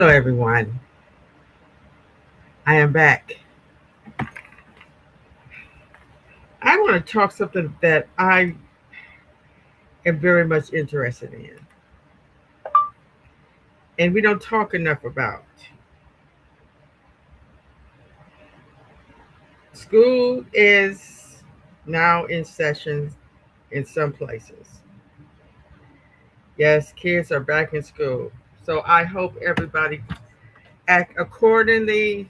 Hello, everyone. I am back. I want to talk something that I am very much interested in, and we don't talk enough about. School is now in session in some places. Yes, kids are back in school. So I hope everybody act accordingly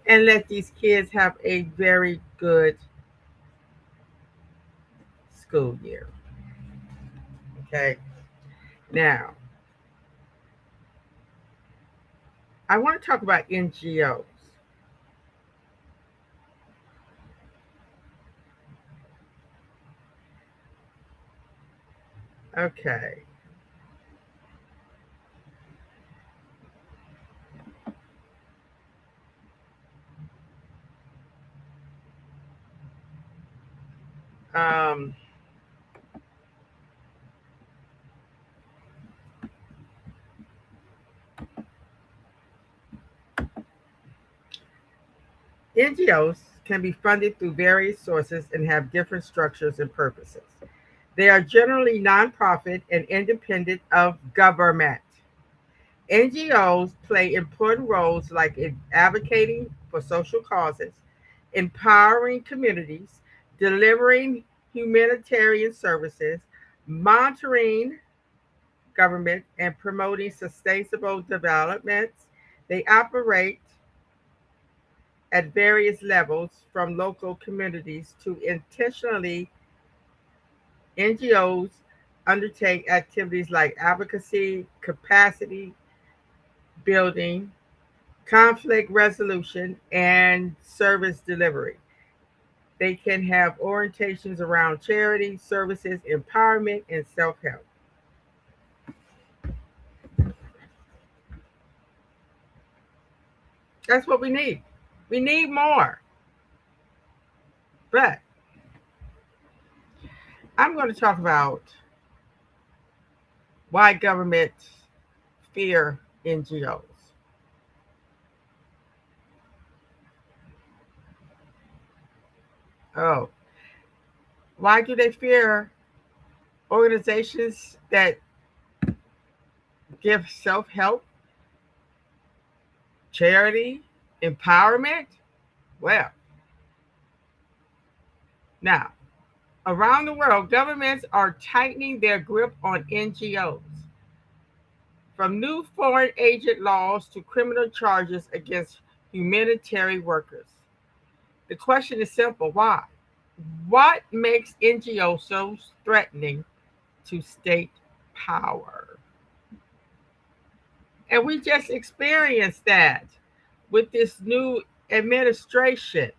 and let these kids have a very good school year. Okay. Now, I want to talk about NGOs. Okay. Um, NGOs can be funded through various sources and have different structures and purposes. They are generally nonprofit and independent of government. NGOs play important roles like in advocating for social causes, empowering communities, delivering humanitarian services, monitoring government, and promoting sustainable development. They operate at various levels, from local communities to intentionally. NGOs undertake activities like advocacy, capacity building, conflict resolution, and service delivery. They can have orientations around charity, services, empowerment, and self help. That's what we need. We need more. But I'm going to talk about why governments fear NGOs. Oh, why do they fear organizations that give self help, charity, empowerment? Well, now, around the world, governments are tightening their grip on NGOs, from new foreign agent laws to criminal charges against humanitarian workers. The question is simple: why? What makes NGOs so threatening to state power? And we just experienced that with this new administration.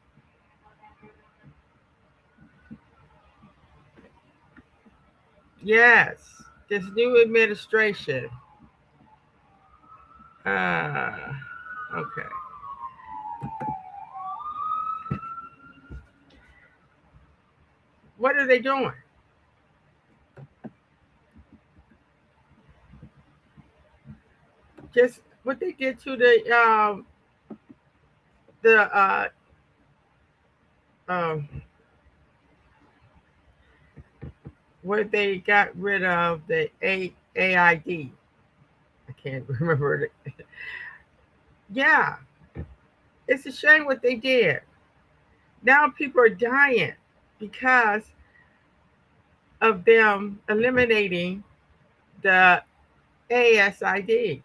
Yes, this new administration. Uh, okay. What are they doing? Just what they did to the um, where they got rid of the AID. I can't remember it. Yeah, it's a shame what they did. Now people are dying because of them eliminating the ASID.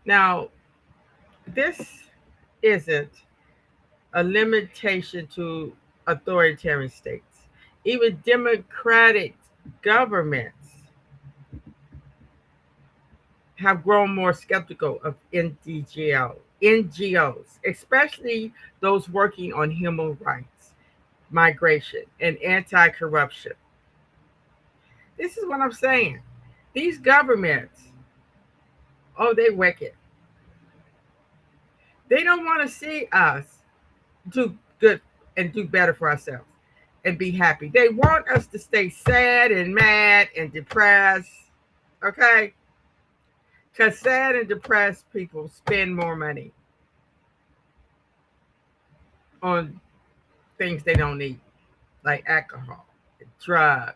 Now, this isn't a limitation to authoritarian states. Even democratic governments have grown more skeptical of NGOs, especially those working on human rights, migration, and anti corruption. This is what I'm saying. These governments, oh, they wicked. They don't want to see us do good and do better for ourselves and be happy. They want us to stay sad and mad and depressed. Okay? Because sad and depressed people spend more money on things they don't need, like alcohol, and drugs,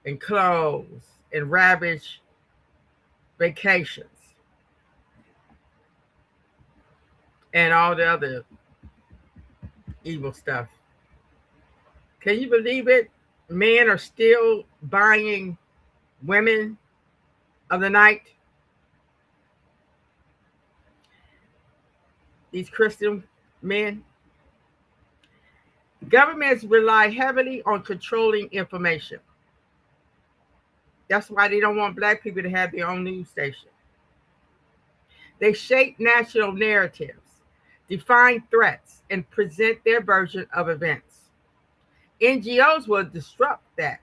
and clothes, and lavish vacations, and all the other evil stuff. Can you believe it? Men are still buying women of the night. These Christian men. Governments rely heavily on controlling information. That's why they don't want black people to have their own news station. They shape national narratives, define threats, and present their version of events. NGOs will disrupt that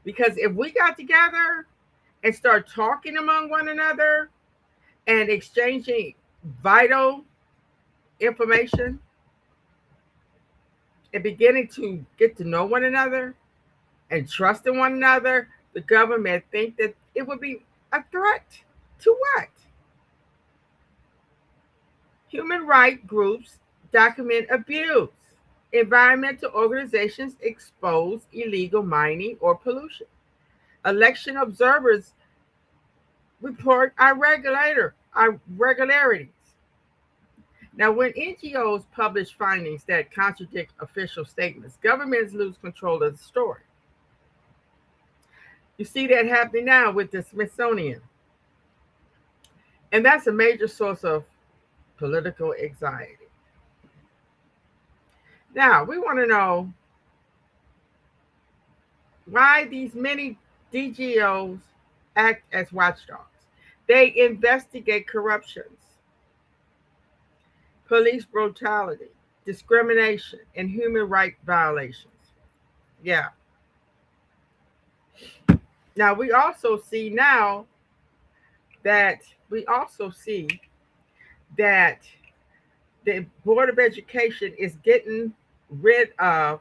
because if we got together and start talking among one another and exchanging vital information and beginning to get to know one another and trust in one another, the government think that it would be a threat to what? Human rights groups document abuse. Environmental organizations expose illegal mining or pollution. Election observers report irregularities. Now, when NGOs publish findings that contradict official statements, governments lose control of the story. You see that happening now with the Smithsonian. And that's a major source of political anxiety. Now, we want to know why these many DGOs act as watchdogs. They investigate corruptions, police brutality, discrimination, and human rights violations. Yeah. Now we also see that the Board of Education is getting rid of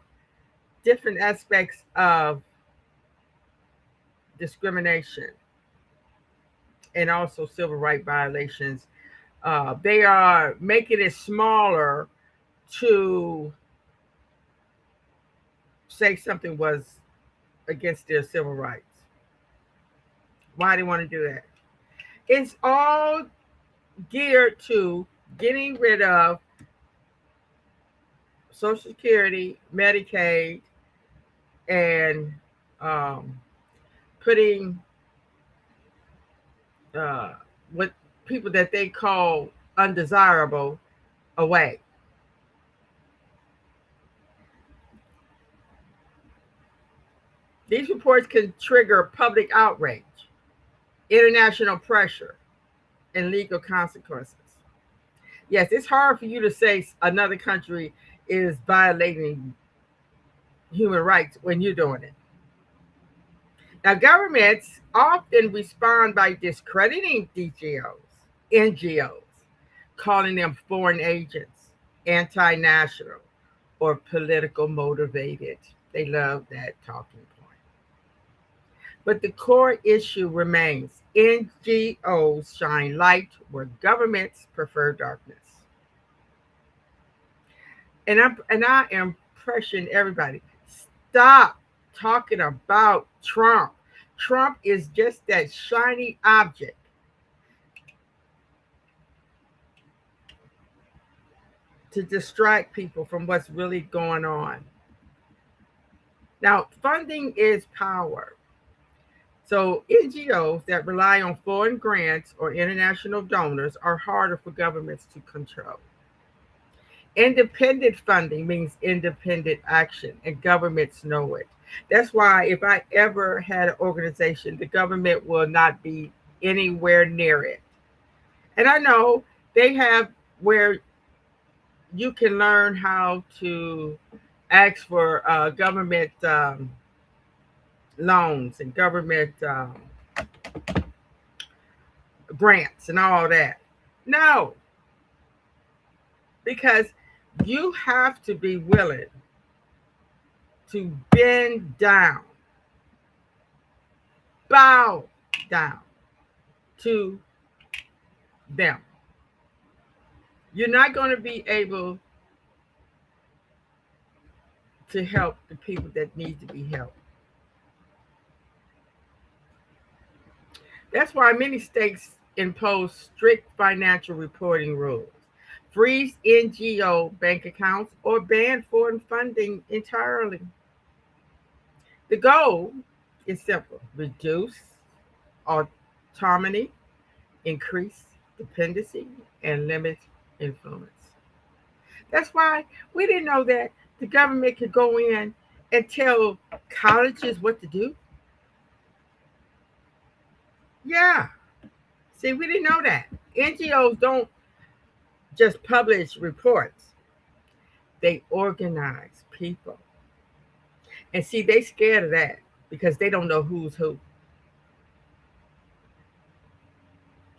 different aspects of discrimination and also civil rights violations. They are making it smaller to say something was against their civil rights. Why do they want to do that? It's all geared to getting rid of Social Security, Medicaid, and putting what people that they call undesirable away. These reports can trigger public outrage, international pressure, and legal consequences. Yes, it's hard for you to say another country is violating human rights when you're doing it. Now, governments often respond by discrediting DGOs, NGOs, calling them foreign agents, anti-national, or political motivated. They love that talking point. But the core issue remains: NGOs shine light where governments prefer darkness. And I am pressuring everybody: stop talking about Trump. Trump is just that shiny object. To distract people from what's really going on. Now, funding is power. So NGOs that rely on foreign grants or international donors are harder for governments to control. Independent funding means independent action, and governments know it. That's why if I ever had an organization, the government will not be anywhere near it. And I know they have where you can learn how to ask for government loans and government grants and all that. No, because you have to be willing to bend down, bow down to them. You're not going to be able to help the people that need to be helped. That's why many states impose strict financial reporting rules, freeze NGO bank accounts, or ban foreign funding entirely. The goal is simple: reduce autonomy, increase dependency, and limit influence. That's why we didn't know that the government could go in and tell colleges what to do. Yeah. See, we didn't know that. NGOs don't just publish reports, they organize people. And see, they scared of that because they don't know who's who.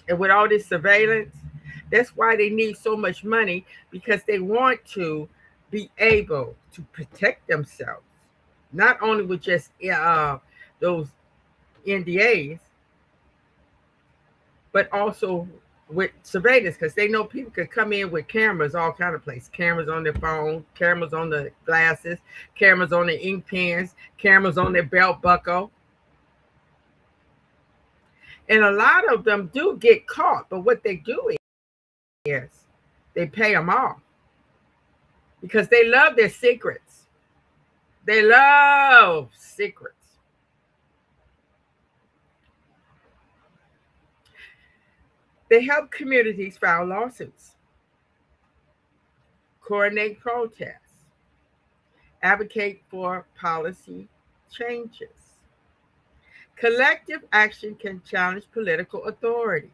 And with all this surveillance, that's why they need so much money, because they want to be able to protect themselves, not only with just those NDAs, but also with surveillance, because they know people could come in with cameras all kind of places, cameras on their phone, cameras on the glasses, cameras on their ink pens, cameras on their belt buckle. And a lot of them do get caught, but what they do is they pay them off because they love their secrets. They love secrets. They help communities file lawsuits, coordinate protests, advocate for policy changes. Collective action can challenge political authority,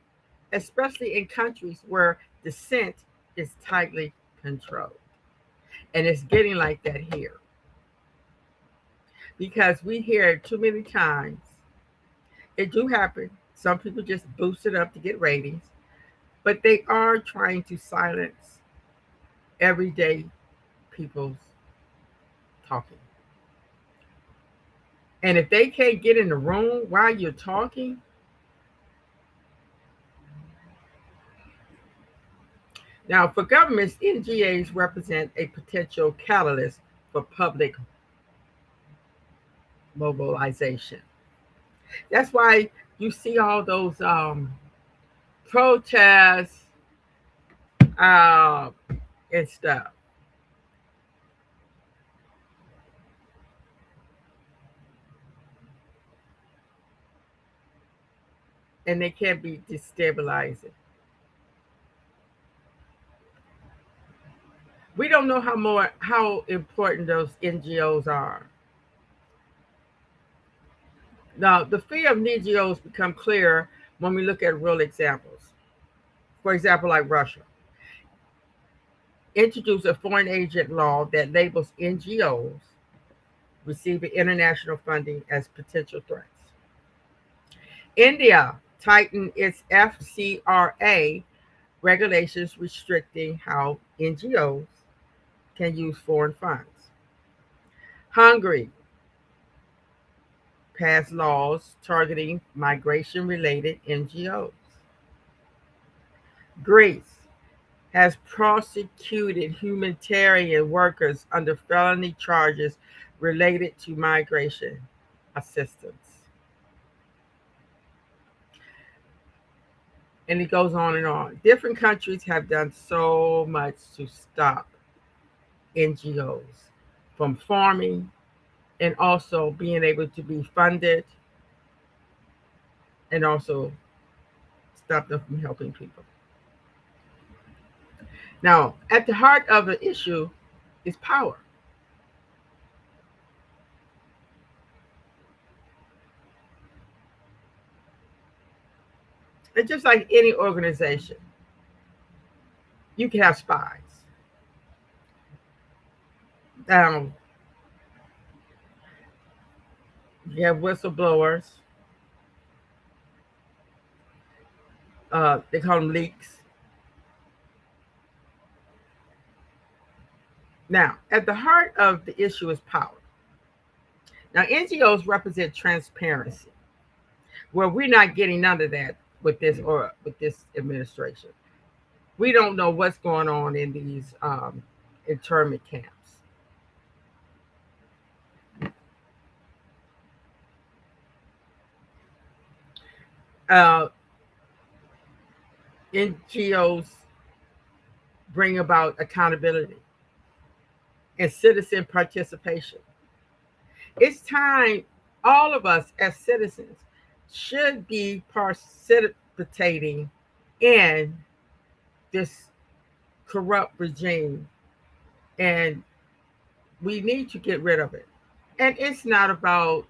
especially in countries where dissent is tightly controlled. And it's getting like that here because we hear it too many times. It do happen. Some people just boost it up to get ratings, but they are trying to silence everyday people's talking. And if they can't get in the room while you're talking, now for governments, NGOs represent a potential catalyst for public mobilization. That's why you see all those protests uh, and stuff. And they can be destabilizing. We don't know how important those NGOs are. Now, the fear of NGOs become clear when we look at real examples. For example, like Russia introduced a foreign agent law that labels NGOs receiving international funding as potential threats. India tightened its FCRA regulations restricting how NGOs can use foreign funds. Hungary passed laws targeting migration related NGOs. Greece has prosecuted humanitarian workers under felony charges related to migration assistance. And it goes on and on. Different countries have done so much to stop NGOs from forming and also being able to be funded and also stop them from helping people. Now, at the heart of the issue is power. It's just like any organization, you can have spies. Um, you have whistleblowers. They call them leaks. Now, at the heart of the issue is power. Now, NGOs represent transparency, where we're not getting none of that with this administration. We don't know what's going on in these internment camps. Uh, NGOs bring about accountability and citizen participation. It's time all of us as citizens should be participating in this corrupt regime, and we need to get rid of it. And it's not about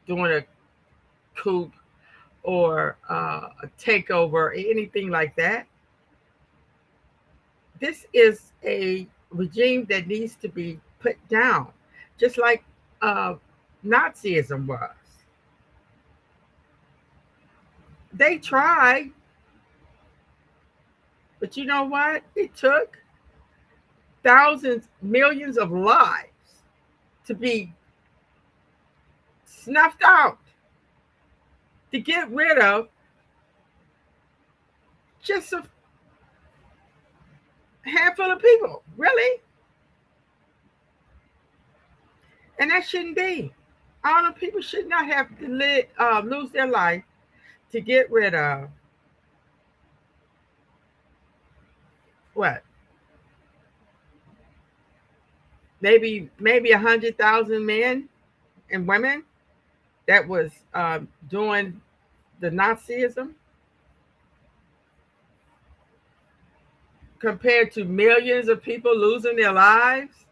doing a coup or a takeover or anything like that. This is a regime that needs to be put down, just like uh, Nazism was. They tried, but you know what? It took thousands, millions of lives to be snuffed out to get rid of just a handful of people, really. And that shouldn't be. All the people should not have to lose their life to get rid of what? Maybe 100,000 men and women that was doing the Nazism, compared to millions of people losing their lives.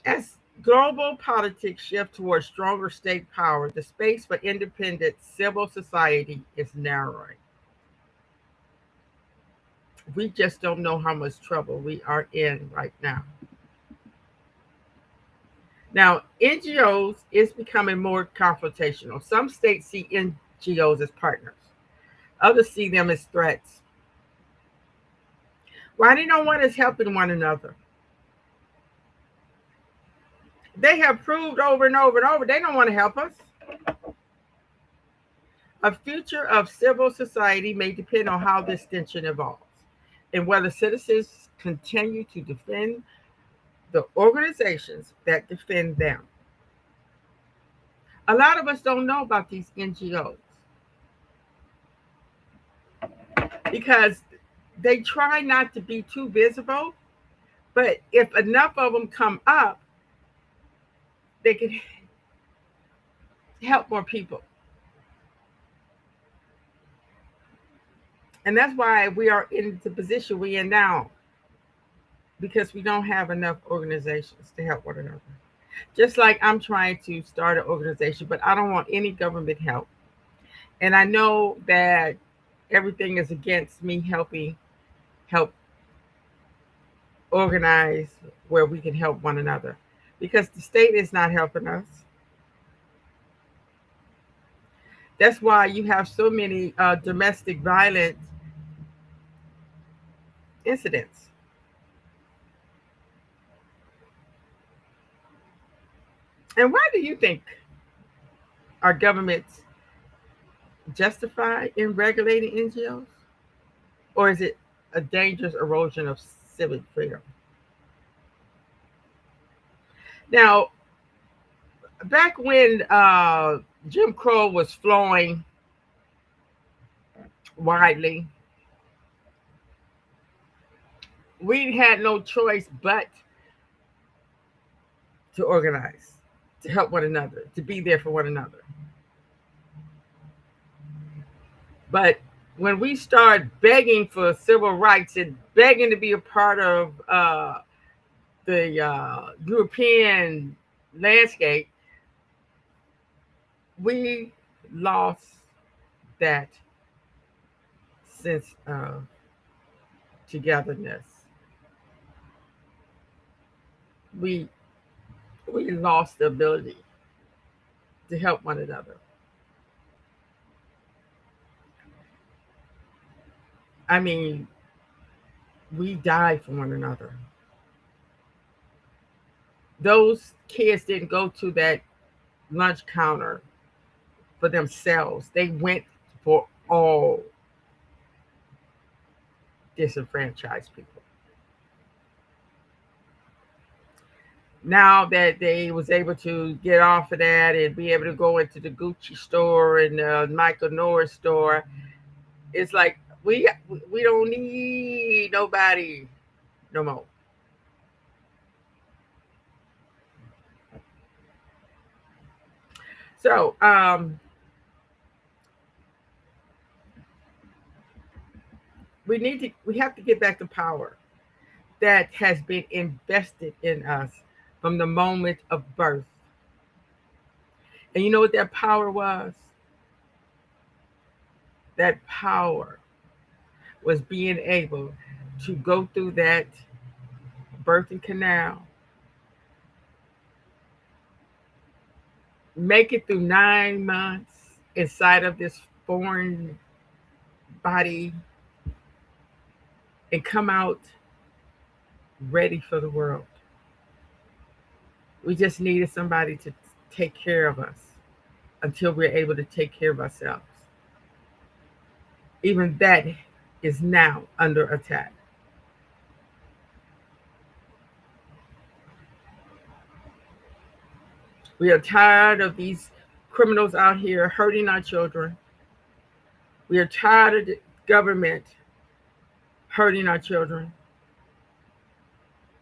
As global politics shift towards stronger state power, the space for independent civil society is narrowing. We just don't know how much trouble we are in right now. Now, NGOs is becoming more confrontational. Some states see NGOs as partners. Others see them as threats. Why they don't want us helping one another? They have proved over and over and over they don't want to help us. A future of civil society may depend on how this tension evolves and whether citizens continue to defend the organizations that defend them. A lot of us don't know about these NGOs because they try not to be too visible, but if enough of them come up, they can help more people. And that's why we are in the position we're in now, because we don't have enough organizations to help one another. Just like I'm trying to start an organization, but I don't want any government help. And I know that everything is against me help organize where we can help one another, because the state is not helping us. That's why you have so many domestic violence incidents. And why do you think our governments justify in regulating NGOs? Or is it a dangerous erosion of civic freedom? Now, back when Jim Crow was flowing widely, we had no choice but to organize, to help one another, to be there for one another. But when we start begging for civil rights and begging to be a part of the European landscape, we lost that sense of togetherness. We we lost the ability to help one another. I mean, we died for one another. Those kids didn't go to that lunch counter for themselves. They went for all disenfranchised people. Now that they was able to get off of that and be able to go into the Gucci store and the Michael Kors store, it's like we don't need nobody no more. So we have to get back to power that has been invested in us from the moment of birth. And you know what that power was? That power was being able to go through that birthing canal, make it through 9 months inside of this foreign body, and come out ready for the world. We just needed somebody to take care of us until we're able to take care of ourselves. Even that is now under attack. We are tired of these criminals out here hurting our children. We are tired of the government hurting our children.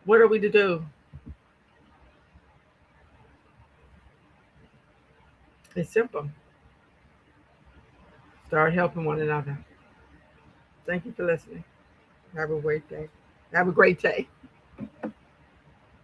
What are we to do? It's simple. Start helping one another. Thank you for listening. Have a great day. Have a great day.